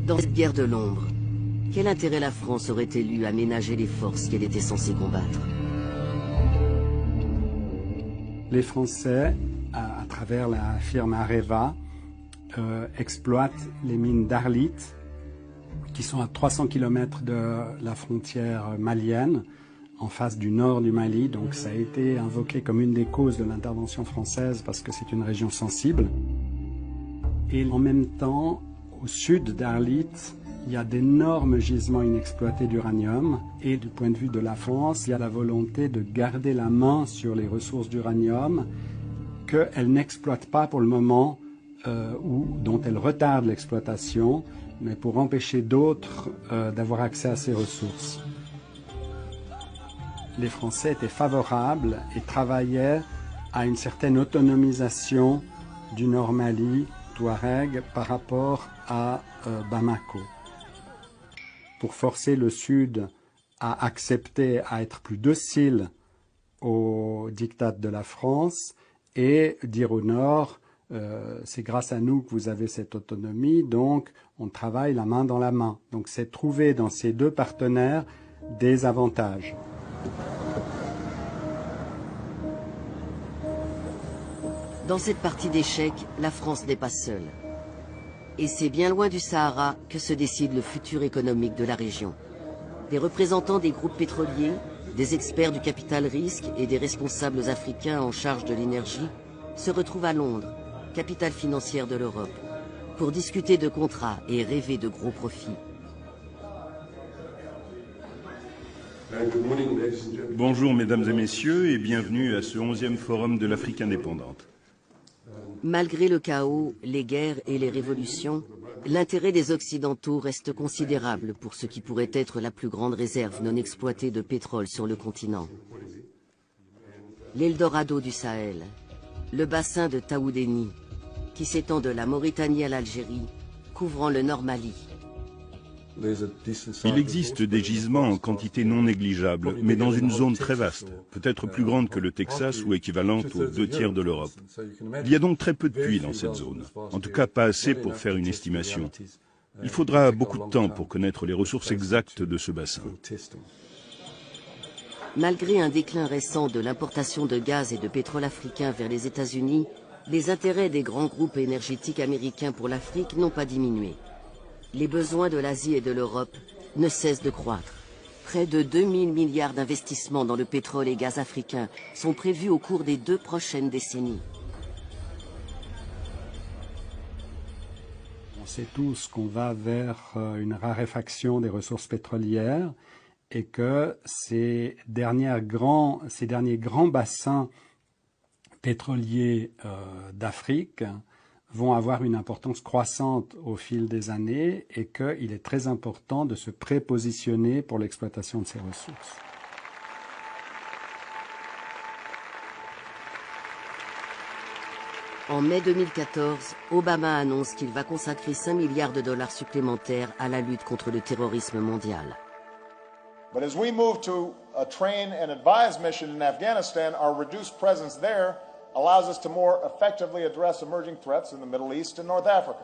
Dans cette guerre de l'ombre, quel intérêt la France aurait-elle eu à ménager les forces qu'elle était censée combattre? Les Français, à travers la firme Areva, exploitent les mines d'Arlit, qui sont à 300 km de la frontière malienne, en face du nord du Mali. Donc ça a été invoqué comme une des causes de l'intervention française parce que c'est une région sensible. Et en même temps, au sud d'Arlit, il y a d'énormes gisements inexploités d'uranium. Et du point de vue de la France, il y a la volonté de garder la main sur les ressources d'uranium qu'elle n'exploite pas pour le moment, ou dont elle retarde l'exploitation, mais pour empêcher d'autres d'avoir accès à ces ressources. Les Français étaient favorables et travaillaient à une certaine autonomisation du Nord Mali, Touareg, par rapport à Bamako. Pour forcer le Sud à accepter, à être plus docile au diktat de la France et dire au Nord, c'est grâce à nous que vous avez cette autonomie, donc on travaille la main dans la main. Donc c'est trouver dans ces deux partenaires des avantages. Dans cette partie d'échecs, la France n'est pas seule. Et c'est bien loin du Sahara que se décide le futur économique de la région. Des représentants des groupes pétroliers, des experts du capital risque et des responsables africains en charge de l'énergie se retrouvent à Londres, capitale financière de l'Europe, pour discuter de contrats et rêver de gros profits. Bonjour mesdames et messieurs et bienvenue à ce 11e forum de l'Afrique indépendante. Malgré le chaos, les guerres et les révolutions, l'intérêt des Occidentaux reste considérable pour ce qui pourrait être la plus grande réserve non exploitée de pétrole sur le continent. L'Eldorado du Sahel, le bassin de Taoudéni, qui s'étend de la Mauritanie à l'Algérie, couvrant le Nord Mali. Il existe des gisements en quantité non négligeable, mais dans une zone très vaste, peut-être plus grande que le Texas ou équivalente aux 2/3 de l'Europe. Il y a donc très peu de puits dans cette zone, en tout cas pas assez pour faire une estimation. Il faudra beaucoup de temps pour connaître les ressources exactes de ce bassin. Malgré un déclin récent de l'importation de gaz et de pétrole africain vers les États-Unis, les intérêts des grands groupes énergétiques américains pour l'Afrique n'ont pas diminué. Les besoins de l'Asie et de l'Europe ne cessent de croître. Près de 2000 milliards d'investissements dans le pétrole et gaz africain sont prévus au cours des 2 prochaines décennies. On sait tous qu'on va vers une raréfaction des ressources pétrolières et que ces derniers grands bassins pétroliers d'Afrique vont avoir une importance croissante au fil des années et qu'il est très important de se prépositionner pour l'exploitation de ces ressources. En mai 2014, Obama annonce qu'il va consacrer 5 milliards de dollars supplémentaires à la lutte contre le terrorisme mondial. But as we move to a train and advise mission in Afghanistan, our reduced presence there allows us to more effectively address emerging threats in the Middle East and North Africa.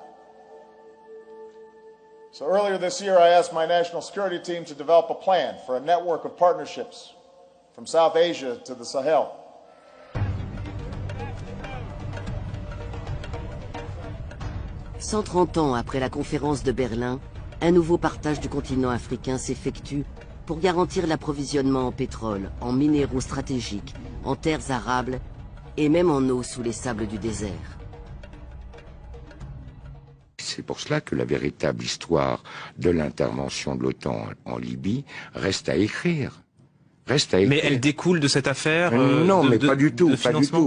So earlier this year, I asked my national security team to develop a plan for a network of partnerships from South Asia to the Sahel. 130 ans après la conférence de Berlin, un nouveau partage du continent africain s'effectue pour garantir l'approvisionnement en pétrole, en minéraux stratégiques, en terres arables et même en eau sous les sables du désert. C'est pour cela que la véritable histoire de l'intervention de l'OTAN en Libye reste à écrire. Mais elle découle de cette affaire Non, mais pas du tout,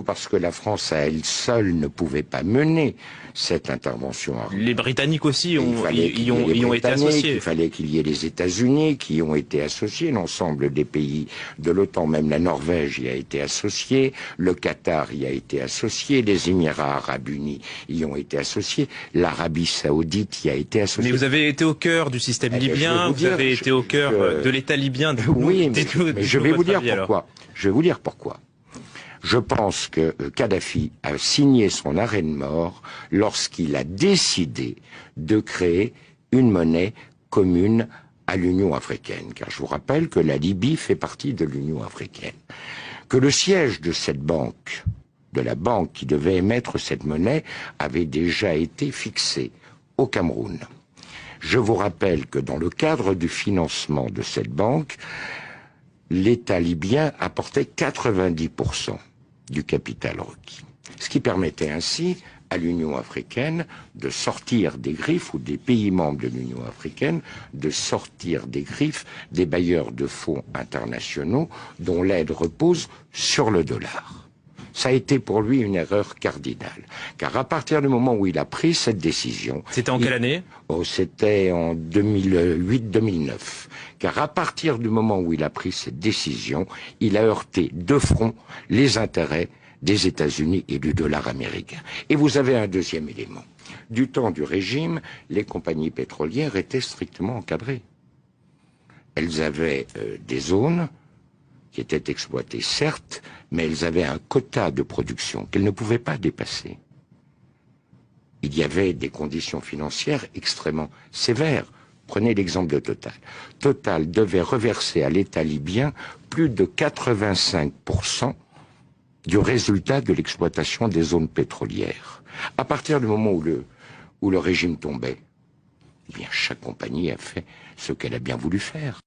parce que la France à elle seule ne pouvait pas mener cette intervention. Les Britanniques aussi y ont été associés. Il fallait qu'il y ait les États-Unis qui ont été associés, l'ensemble des pays de l'OTAN, même la Norvège y a été associée, le Qatar y a été associé, les Émirats Arabes Unis y ont été associés, l'Arabie Saoudite y a été associée. Mais vous avez été au cœur du système libyen, vous avez été au cœur de l'État libyen. Oui, mais je vais vous dire pourquoi. Je vais vous dire pourquoi. Je pense que Kadhafi a signé son arrêt de mort lorsqu'il a décidé de créer une monnaie commune à l'Union africaine, car je vous rappelle que la Libye fait partie de l'Union africaine, que le siège de cette banque, de la banque qui devait émettre cette monnaie, avait déjà été fixé au Cameroun. Je vous rappelle que dans le cadre du financement de cette banque, l'État libyen apportait 90% du capital requis, ce qui permettait ainsi à l'Union africaine de sortir des griffes, ou des pays membres de l'Union africaine, de sortir des griffes des bailleurs de fonds internationaux dont l'aide repose sur le dollar. Ça a été pour lui une erreur cardinale, car à partir du moment où il a pris cette décision... C'était en quelle année ? C'était en 2008-2009, car à partir du moment où il a pris cette décision, il a heurté de front les intérêts des États-Unis et du dollar américain. Et vous avez un deuxième élément. Du temps du régime, les compagnies pétrolières étaient strictement encadrées. Elles avaient des zones qui étaient exploitées, certes, mais elles avaient un quota de production qu'elles ne pouvaient pas dépasser. Il y avait des conditions financières extrêmement sévères. Prenez l'exemple de Total. Total devait reverser à l'État libyen plus de 85% du résultat de l'exploitation des zones pétrolières. À partir du moment où le régime tombait, eh bien, chaque compagnie a fait ce qu'elle a bien voulu faire.